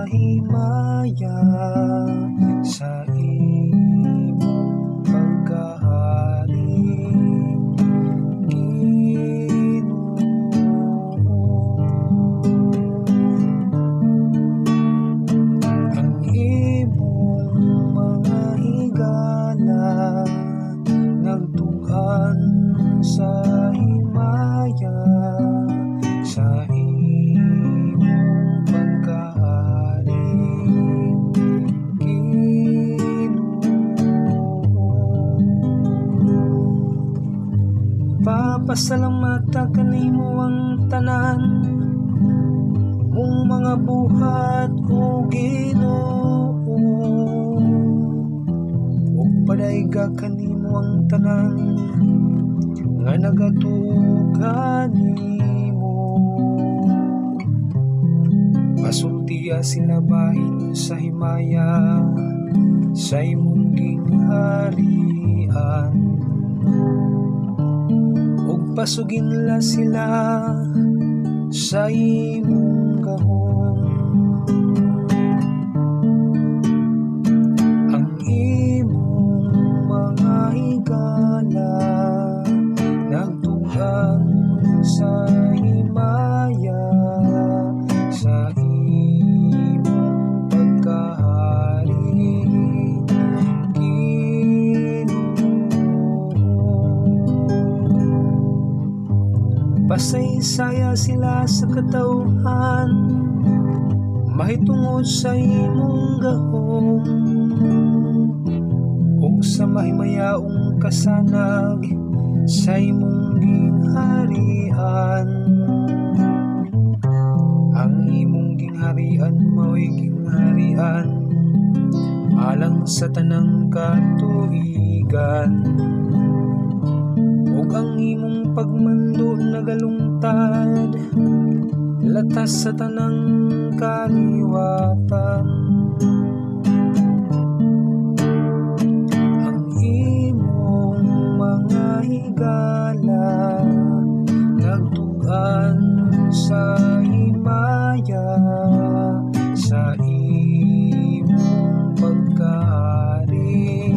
himaya sa imong pagkahari, Ginoo. Ang imong mga higala nagtughan sa himaya sa imong pagkahari, Ginoo. Papasalamata kanimo ang tanan mong mga buhat, o Ginoo, ug padayga kanimo ang tanan nga nagatuga nimo. Pasultiya sila bahin sa himaya sa imong gingharian, ug pasugin sila sa imong gahom. Ang imong mga higala nagtugan sa himaya sa imong pagkahari, Ginoo. Pasaysaya sila sa katawhan mahitungod sa imong gahom, ug sa mahimayaong kasanag sa imong gingharian. Ang imong gingharian mao'y gingharian alang sa tanang katuigan, ug ang imong pagmando nagalungtad latas sa tanang kaliwatan. Ang imong mga higala nagtugan sa himaya sa imong pagkahari,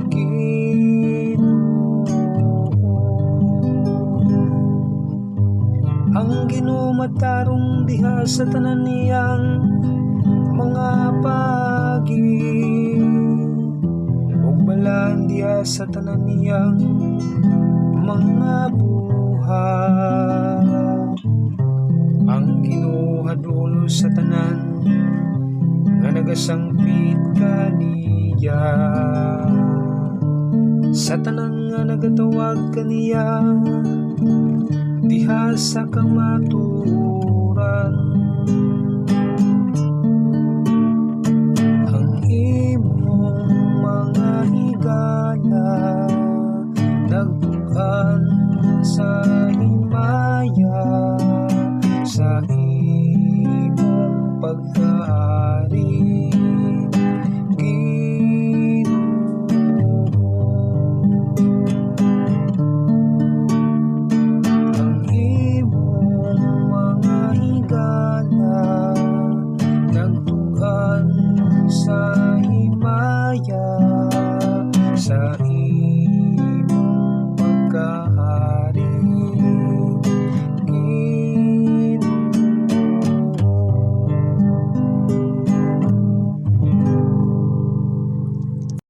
Ginoo. Ang Ginoo matarong diha sa tanan niyang mga pagi, ug balaan diha sa tanan niyang mga buhat. Ang Ginoo hadulon sa tanan nga nagasangpit kaniya, sa tanan nga nagatawag kaniya diha sa kamaturan.